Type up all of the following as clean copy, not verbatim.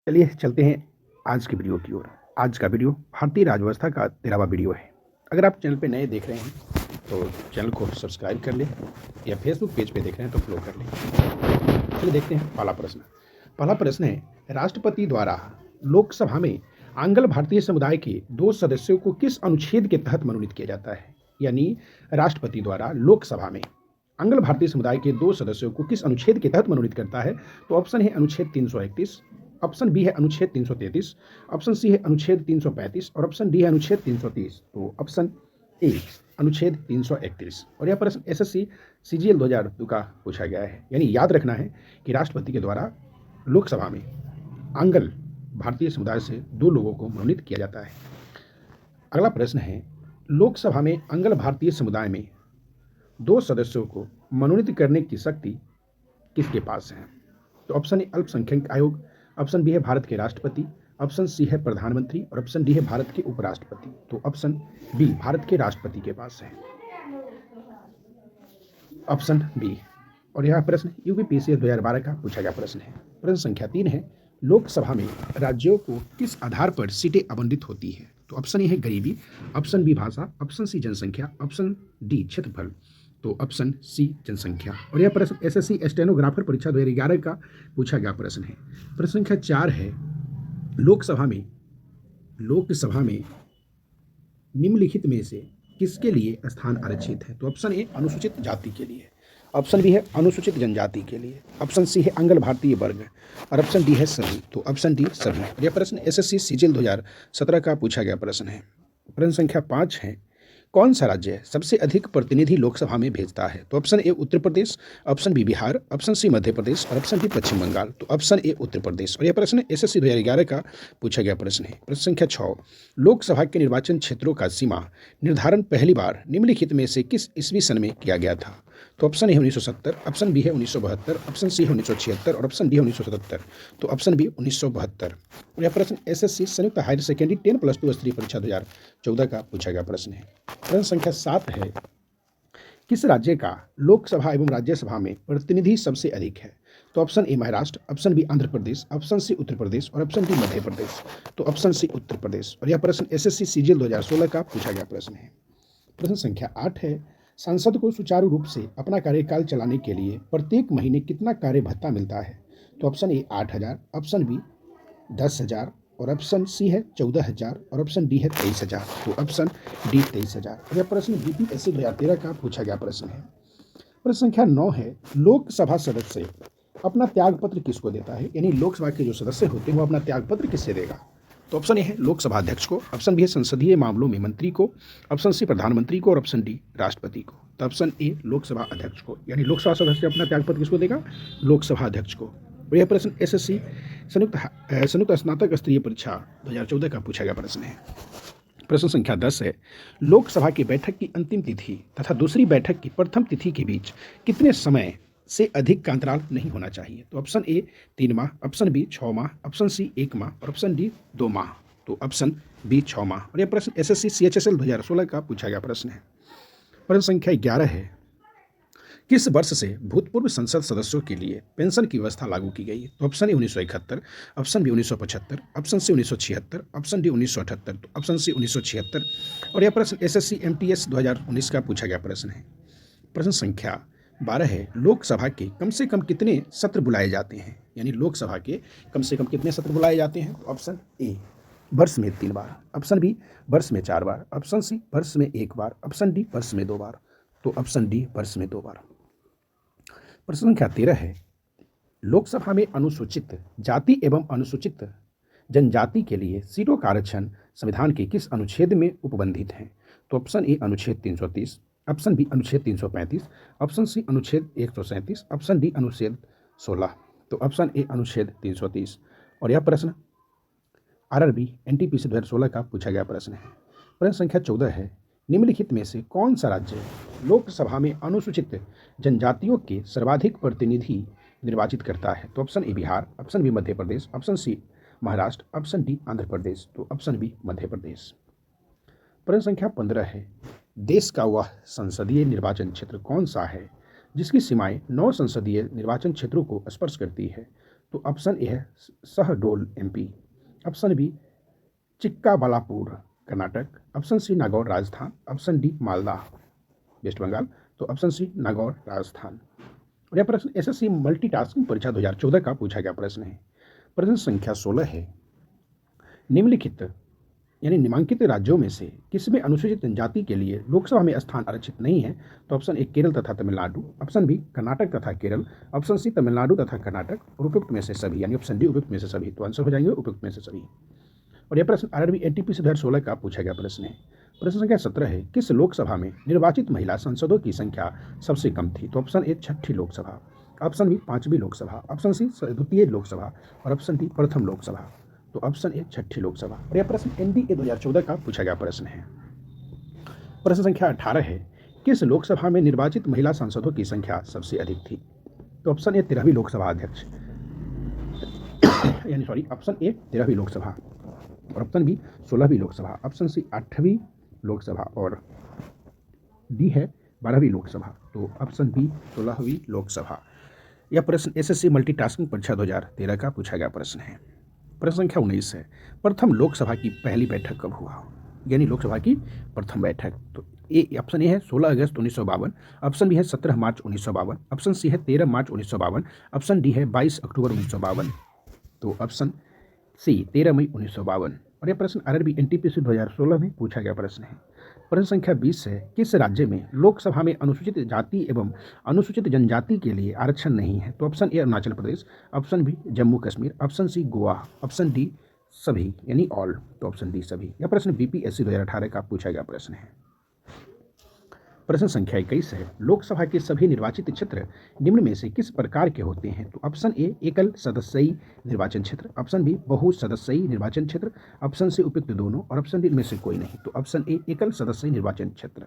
चलिए चलते हैं आज की वीडियो की ओर। आज का वीडियो भारतीय राज्यव्यवस्था का 13वां वीडियो है। अगर आप चैनल पे नए देख रहे हैं तो चैनल को सब्सक्राइब कर लें, या फेसबुक पेज पे देख रहे हैं तो फॉलो कर लें। चलिए देखते हैं पहला प्रश्न। पहला प्रश्न है, राष्ट्रपति द्वारा लोकसभा में आंग्ल भारतीय समुदाय के 2 सदस्यों को किस अनुच्छेद के तहत मनोनीत किया जाता है? यानी राष्ट्रपति द्वारा लोकसभा में आंग्ल भारतीय समुदाय के 2 सदस्यों को किस अनुच्छेद के तहत मनोनीत करता है? तो ऑप्शन है अनुच्छेद 331, ऑप्शन बी है अनुच्छेद 333, ऑप्शन सी है अनुच्छेद 335 और ऑप्शन डी है अनुच्छेद 330। तो ऑप्शन ए अनुच्छेद 331। और यह प्रश्न एसएससी सीजीएल 2002 का पूछा गया है। यानी याद रखना है कि राष्ट्रपति के द्वारा लोकसभा में आंग्ल भारतीय समुदाय से 2 लोगों को मनोनीत किया जाता है। अगला प्रश्न है, लोकसभा में आंग्ल भारतीय समुदाय में 2 सदस्यों को मनोनीत करने की शक्ति किसके पास है? तो ऑप्शन ए अल्पसंख्यक आयोग, ऑप्शन बी है भारत के राष्ट्रपति, ऑप्शन सी है प्रधानमंत्री और ऑप्शन डी है भारत के उपराष्ट्रपति। तो ऑप्शन बी भारत के राष्ट्रपति के पास है, ऑप्शन बी। और यह प्रश्न यूपीपीसीएस 2012 का पूछा गया प्रश्न है। प्रश्न संख्या 3 है, लोकसभा में राज्यों को किस आधार पर सीटें आवंटित होती है? तो ऑप्शन ए है गरीबी, ऑप्शन बी भाषा, ऑप्शन सी जनसंख्या, ऑप्शन डी क्षेत्रफल। तो ऑप्शन सी जनसंख्या। और यह प्रश्न एसएससी स्टेनोग्राफर परीक्षा 2011 का पूछा गया प्रश्न है। प्रश्न संख्या 4 है, लोकसभा में निम्नलिखित में से किसके लिए स्थान आरक्षित है? तो ऑप्शन ए अनुसूचित जाति के लिए, ऑप्शन बी है अनुसूचित जनजाति के लिए, ऑप्शन सी है आंग्ल भारतीय वर्ग और ऑप्शन डी है सभी। तो ऑप्शन डी सभी। यह प्रश्न एसएससी सीजीएल 2017 का पूछा गया प्रश्न है। प्रश्न संख्या 5 है, कौन सा राज्य सबसे अधिक प्रतिनिधि लोकसभा में भेजता है? तो option A Uttar Pradesh, option B Bihar, option C Madhya Pradesh और ऑप्शन डी पश्चिम बंगाल। तो ऑप्शन ए उत्तर प्रदेश। और यह प्रश्न एसएससी 2011 का पूछा गया प्रश्न है। प्रश्न संख्या 6, लोकसभा के निर्वाचन क्षेत्रों का सीमा निर्धारण पहली बार निम्नलिखित में से किस ईस्वी सन में किया गया था? तो ऑप्शन ए है 1970, ऑप्शन बी है 1972, ऑप्शन सी है 1976 और ऑप्शन डी है 1977। तो ऑप्शन बी 1972। यह प्रश्न एसएससी संयुक्त हायर सेकेंडरी 10+2 स्तरीय परीक्षा 2014 का पूछा गया प्रश्न है। प्रश्न संख्या 7 है, किस राज्य का लोकसभा एवं राज्यसभा में प्रतिनिधि सबसे अधिक है? तो option A Maharashtra, option B Andhra Pradesh, option C Uttar Pradesh और ऑप्शन डी मध्य प्रदेश। तो ऑप्शन सी उत्तर प्रदेश। और यह प्रश्न एसएससी सीजीएल 2016 का पूछा गया प्रश्न है। प्रश्न संख्या 8 है, सांसद को सुचारू रूप से अपना कार्यकाल चलाने के लिए प्रत्येक महीने कितना कार्य भत्ता मिलता है? तो ऑप्शन ए 8,000, ऑप्शन बी 10,000 और ऑप्शन सी है 14,000 और ऑप्शन डी है 23,000। तो ऑप्शन डी 23,000। यह प्रश्न बीपीएससी 2013 का पूछा गया प्रश्न है। प्रश्न संख्या 9 है, लोकसभा सदस्य अपना त्याग पत्र किसको देता है? यानी लोकसभा के जो सदस्य होते हैं वो अपना त्याग पत्र किससे देगा? तो ऑप्शन ए है लोकसभा अध्यक्ष को, ऑप्शन बी है संसदीय मामलों में मंत्री को, ऑप्शन सी प्रधानमंत्री को और ऑप्शन डी राष्ट्रपति को। तो ऑप्शन ए लोकसभा अध्यक्ष को, यानी लोकसभा सदस्य अपना त्यागपत्र किसको देगा? लोकसभा अध्यक्ष को। और यह प्रश्न एसएससी संयुक्त स्नातक स्तरीय परीक्षा 2014 का पूछा गया प्रश्न है। प्रश्न संख्या 10 है, लोकसभा की बैठक की अंतिम तिथि तथा दूसरी बैठक की प्रथम तिथि के बीच कितने समय से अधिक का अंतराल नहीं होना चाहिए? तो ऑप्शन ए 3 माह, ऑप्शन बी 6 माह, ऑप्शन सी 1 माह और ऑप्शन डी 2 माह। तो ऑप्शन बी 6 माह। और यह प्रश्न एसएससी सीएचएसएल 2016 का पूछा गया प्रश्न है। प्रश्न संख्या 11 है, किस वर्ष से भूतपूर्व संसद सदस्यों के लिए पेंशन की व्यवस्था लागू की गई? तो option A 1971, option B 1975, option C 1976, option D 1978। तो ऑप्शन सी 1976। और यह प्रश्न एसएससी एमटीएस 2019 का पूछा गया प्रश्न है। प्रश्न संख्या 12 है, लोकसभा के कम से कम कितने सत्र बुलाए जाते हैं? यानी लोकसभा के कम से कम कितने सत्र बुलाए जाते हैं? तो ऑप्शन ए वर्ष में 3 बार, ऑप्शन बी वर्ष में 4 बार, ऑप्शन सी वर्ष में 1 बार, ऑप्शन डी वर्ष में 2 बार। तो ऑप्शन डी वर्ष में 2 बार। प्रश्न संख्या 13 है, लोकसभा में अनुसूचित जाति एवं अनुसूचित जनजाति के लिए सीटों का आरक्षण संविधान के किस अनुच्छेद में उपबंधित है? तो ऑप्शन ए अनुच्छेद 330, ऑप्शन बी अनुच्छेद 335, ऑप्शन सी अनुच्छेद 137, ऑप्शन डी अनुच्छेद 16। तो ऑप्शन ए अनुच्छेद 330। और यह प्रश्न आरआरबी एनटीपीसी 2016 का पूछा गया प्रश्न है। प्रश्न संख्या 14 है, निम्नलिखित में से कौन सा राज्य लोकसभा में अनुसूचित जनजातियों के सर्वाधिक प्रतिनिधि निर्वाचित करता है? तो option A Bihar, option B Madhya Pradesh, option C Maharashtra, option D Andhra Pradesh. तो ऑप्शन बी मध्य प्रदेश। प्रश्न संख्या 15 है, देश का वह संसदीय निर्वाचन क्षेत्र कौन सा है जिसकी सीमाएं 9 संसदीय निर्वाचन क्षेत्रों को स्पर्श करती है? तो ऑप्शन ए है Shahdol MP, option B Chikkaballapur Karnataka, option C Nagaur Rajasthan, option D Malda West Bengal. तो ऑप्शन सी नागौर राजस्थान। और यह प्रश्न एसएससी मल्टीटास्किंग परीक्षा 2014 का पूछा गया प्रश्न है। प्रश्न संख्या 16 है, निम्नलिखित यानी निम्नांकित राज्यों में से किसमें अनुसूचित जनजाति के लिए लोकसभा में स्थान आरक्षित नहीं है? तो ऑप्शन ए केरल तथा तमिलनाडु, ऑप्शन बी कर्नाटक तथा केरल, ऑप्शन सी तमिलनाडु तथा कर्नाटक, और उपयुक्त में से सभी, यानी ऑप्शन डी उपयुक्त में से सभी। तो आंसर हो जाएंगे उपयुक्त में से सभी। और यह प्रश्न आरआरबी एनटीपीसी 2016 का पूछा गया प्रश्न है। प्रश्न संख्या 17 है, किस लोकसभा में निर्वाचित महिला सांसदों की संख्या सबसे कम थी? तो ऑप्शन ए छठी लोकसभा, ऑप्शन बी पांचवी लोकसभा, ऑप्शन सी द्वितीय लोकसभा, और ऑप्शन डी प्रथम लोकसभा। तो ऑप्शन ए छठी लोकसभा। और यह प्रश्न एनडीए 2014 का पूछा गया प्रश्न है। प्रश्न संख्या 18 है, किस लोकसभा में निर्वाचित महिला सांसदों की संख्या सबसे अधिक थी? तो ऑप्शन ए 13वीं लोकसभा अध्यक्ष यानी ऑप्शन ए 13वीं लोकसभा, और ऑप्शन बी 16वीं लोकसभा, ऑप्शन सी 8वीं लोकसभा, और डी है 12वीं लोकसभा। तो ऑप्शन बी 16वीं लोकसभा। यह प्रश्न एसएससी मल्टीटास्किंग परीक्षा 2013 का पूछा गया प्रश्न है। प्रश्न संख्या 19 है, प्रथम लोकसभा की पहली बैठक कब हुआ? यानी लोकसभा की प्रथम बैठक। तो ए ऑप्शन ए है 16 अगस्त 1952, ऑप्शन बी है 17 मार्च 1952, ऑप्शन सी है 13 मार्च 1952, ऑप्शन डी है 22 अक्टूबर 1952। तो ऑप्शन सी 13 मई 1952। और यह प्रश्न आरआरबी एनटीपीसी 2016 में पूछा गया प्रश्न है। प्रश्न संख्या 20 है, किस राज्य में लोकसभा में अनुसूचित जाति एवं अनुसूचित जनजाति के लिए आरक्षण नहीं है? तो option A Arunachal Pradesh, option B Jammu Kashmir, option C Goa, option D सभी यानी ऑल। तो ऑप्शन डी सभी। यह प्रश्न बीपीएससी 2018 का पूछा गया प्रश्न है। प्रश्न संख्या 21 है, लोकसभा के सभी निर्वाचित क्षेत्र निम्न में से किस प्रकार के होते हैं? तो ऑप्शन ए एकल सदस्यीय निर्वाचन क्षेत्र, ऑप्शन बी बहु सदस्यीय निर्वाचन क्षेत्र, ऑप्शन सी उपयुक्त दोनों, और ऑप्शन डी इनमें से कोई नहीं। तो ऑप्शन ए एकल सदस्यीय निर्वाचन क्षेत्र।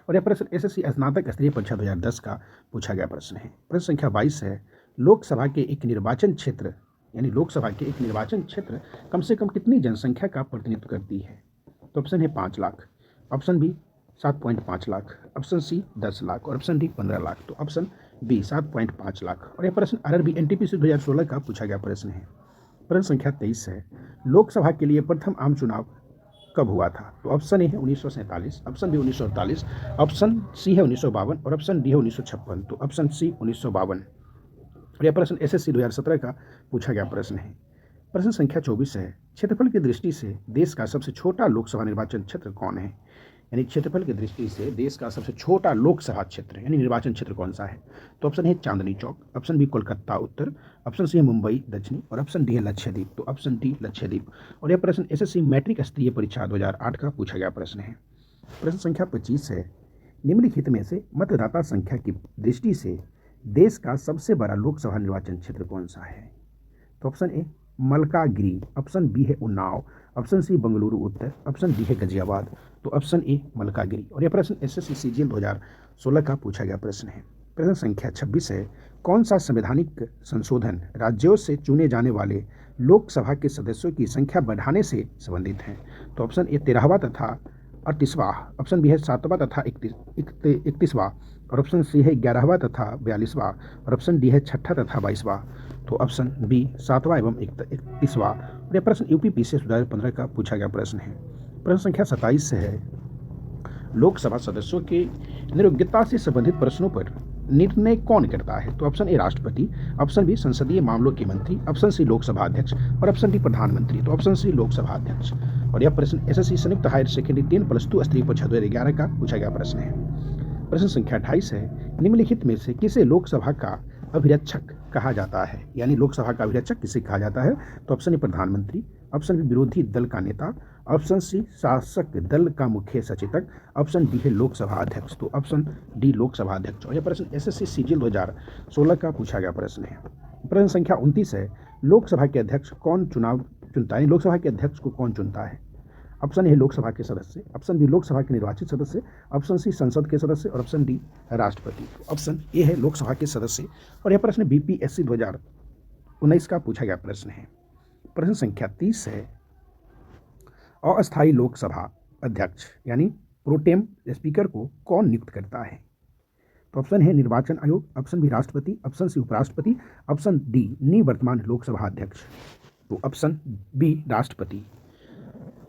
और यह प्रश्न एसएससी स्नातक स्तरीय परीक्षा 2010 का पूछा गया प्रश्न है। प्रश्न संख्या 22 है, लोकसभा के एक निर्वाचन क्षेत्र यानी लोकसभा के एक निर्वाचन क्षेत्र कम से कम कितनी जनसंख्या का प्रतिनिधित्व करती है? तो ऑप्शन है 5 lakh, option B 7.5 lakh, option C 10 lakh, और ऑप्शन डी 15 लाख। तो ऑप्शन बी 7.5 लाख। और यह प्रश्न आरआरबी एनटीपीसी 2016 का पूछा गया प्रश्न है। प्रश्न संख्या 23 है, लोकसभा के लिए प्रथम आम चुनाव कब हुआ था? तो ऑप्शन ए है 1947, ऑप्शन बी 1948, ऑप्शन सी है 1952, और ऑप्शन डी है 1956। तो ऑप्शन सी 1952। और यह प्रश्न एसएससी 2017 का पूछा गया प्रश्न है। प्रश्न संख्या 24 है, क्षेत्रफल की दृष्टि से देश का सबसे छोटा लोकसभा निर्वाचन क्षेत्र कौन है? यानी क्षेत्रफल की दृष्टि से देश का सबसे छोटा लोकसभा क्षेत्र यानी निर्वाचन क्षेत्र कौन सा है? तो ऑप्शन है चांदनी चौक, ऑप्शन बी कोलकाता उत्तर, ऑप्शन सी है मुंबई दक्षिणी, और ऑप्शन डी है लक्षद्वीप। तो ऑप्शन डी लक्षद्वीप। और यह प्रश्न एसएससी मैट्रिक स्तरीय परीक्षा 2008 का पूछा गया प्रश्न है। प्रश्न संख्या 25 है, निम्नलिखित में से मतदाता संख्या की दृष्टि से देश का सबसे बड़ा लोकसभा निर्वाचन क्षेत्र कौन सा है? तो ऑप्शन ए मलकागिरी, ऑप्शन बी है उन्नाव, ऑप्शन सी बंगलुरु उत्तर, ऑप्शन डी है गाजियाबाद। तो ऑप्शन ए मलकागिरी। और यह प्रश्न एसएससी सीजीएल 2016 का पूछा गया प्रश्न है। प्रश्न संख्या 26 है, कौन सा संवैधानिक संशोधन राज्यों से चुने जाने वाले लोकसभा के सदस्यों की संख्या बढ़ाने से संबंधित है? तो ऑप्शन ए 13वां तथा 38वां, ऑप्शन बी है 7वां तथा 31वां, और ऑप्शन सी है 11वां तथा 42वां, और ऑप्शन डी है 6ठा तथा 22वां। तो ऑप्शन बी 7वां एवं 31वां। और यह प्रश्न यूपीपीसीएस 2015 का पूछा गया प्रश्न है। प्रश्न संख्या 27 से है, लोकसभा सदस्यों के नियोग्यता से संबंधित प्रश्नों पर निर्णय कौन करता है? तो ऑप्शन ए राष्ट्रपति, ऑप्शन बी संसदीय मामलों के मंत्री, ऑप्शन सी लोकसभा अध्यक्ष, और ऑप्शन डी प्रधानमंत्री। तो ऑप्शन सी लोकसभा अध्यक्ष। और यह प्रश्न एसएससी संयुक्त हायर सेकेंडरी 10+2 स्तरीय परीक्षा 2011 का पूछा गया प्रश्न है। प्रश्न संख्या 28 है, निम्नलिखित में से किसे लोकसभा का अभिरक्षक कहा जाता है? यानी लोकसभा का अभिरक्षक किसे कहा जाता है? तो ऑप्शन ए प्रधानमंत्री, ऑप्शन बी विरोधी दल का नेता, ऑप्शन सी शासक दल का मुख्य सचेतक, ऑप्शन डी है लोकसभा अध्यक्ष। तो ऑप्शन डी लोकसभा अध्यक्ष। और यह प्रश्न एसएससी सीजीएल 2016 का पूछा गया प्रश्न है। प्रश्न संख्या 29 है, लोकसभा के अध्यक्ष कौन चुनाव चुनता है? लोकसभा के अध्यक्ष को कौन चुनता है? ऑप्शन ए है लोकसभा के सदस्य, ऑप्शन बी लोकसभा के निर्वाचित सदस्य, ऑप्शन सी संसद के सदस्य, और ऑप्शन डी राष्ट्रपति। ऑप्शन ए है लोकसभा के सदस्य। और यह प्रश्न बीपीएससी 2019 का पूछा गया प्रश्न है। प्रश्न संख्या 30 है, अस्थायी लोकसभा अध्यक्ष यानी प्रोटेम स्पीकर को कौन नियुक्त करता है? तो ऑप्शन है निर्वाचन आयोग, ऑप्शन बी राष्ट्रपति, ऑप्शन सी उपराष्ट्रपति, ऑप्शन डी निवर्तमान लोकसभा अध्यक्ष। तो ऑप्शन बी राष्ट्रपति।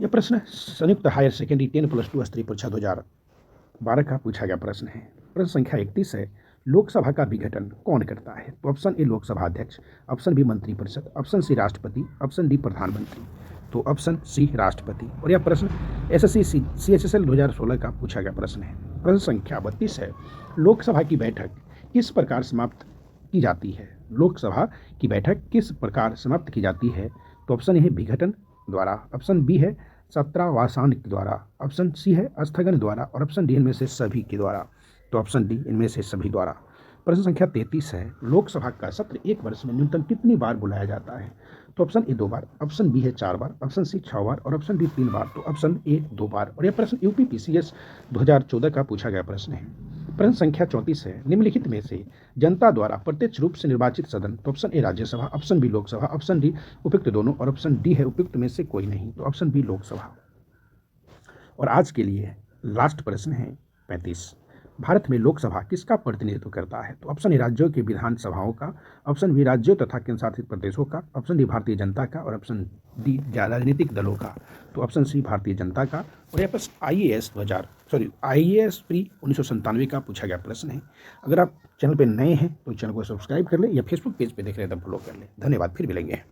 यह प्रश्न संयुक्त हायर सेकेंडरी 10+2 स्तरीय परीक्षा 2012 का पूछा गया प्रश्न है। प्रश्न संख्या 31 है, लोकसभा का विघटन कौन करता है? तो ऑप्शन ए लोकसभा अध्यक्ष, ऑप्शन बी मंत्रिपरिषद, ऑप्शन सी राष्ट्रपति, ऑप्शन डी प्रधानमंत्री। तो ऑप्शन सी राष्ट्रपति। और यह प्रश्न एसएससी CHSL 2016 का पूछा गया प्रश्न है। प्रश्न संख्या 32 है, लोकसभा की बैठक किस प्रकार समाप्त की जाती है? लोकसभा की बैठक किस प्रकार समाप्त की जाती है? तो ऑप्शन ए है विघटन द्वारा, ऑप्शन बी है सत्रावसान के द्वारा, ऑप्शन सी है स्थगन द्वारा और ऑप्शन डी इनमें से सभी के द्वारा। तो ऑप्शन डी इनमें से सभी द्वारा। प्रश्न संख्या 33 है, लोकसभा का सत्र एक वर्ष में न्यूनतम कितनी बार बुलाया जाता है? तो ऑप्शन ए 2 बार, ऑप्शन बी है 4 बार, ऑप्शन सी 6 बार और ऑप्शन डी 3 बार। तो ऑप्शन ए 2 बार। और यह प्रश्न UPPCS 2014 का पूछा गया प्रश्न है। प्रश्न संख्या 34 है, निम्नलिखित में से जनता द्वारा प्रत्यक्ष रूप से निर्वाचित सदन। तो option A Rajya Sabha, option B Lok Sabha, option D उपयुक्त दोनों और ऑप्शन डी है उपयुक्त में से कोई नहीं। तो ऑप्शन बी लोकसभा। और आज के लिए लास्ट प्रश्न है 35, भारत में लोकसभा किसका प्रतिनिधित्व करता है? तो ऑप्शन ए राज्यों की विधानसभाओं का, ऑप्शन बी राज्यों तथा केंद्रशासित प्रदेशों का, ऑप्शन डी भारतीय जनता का और ऑप्शन डी राजनीतिक दलों का। तो ऑप्शन सी भारतीय जनता का। और यह प्रश्न IAS प्री 1997 का पूछा गया प्रश्न है। अगर आप चैनल पर नए हैं तो चैनल को सब्सक्राइब कर लें या फेसबुक पेज पर देख रहे हैं तो फॉलो कर लें। धन्यवाद, फिर मिलेंगे।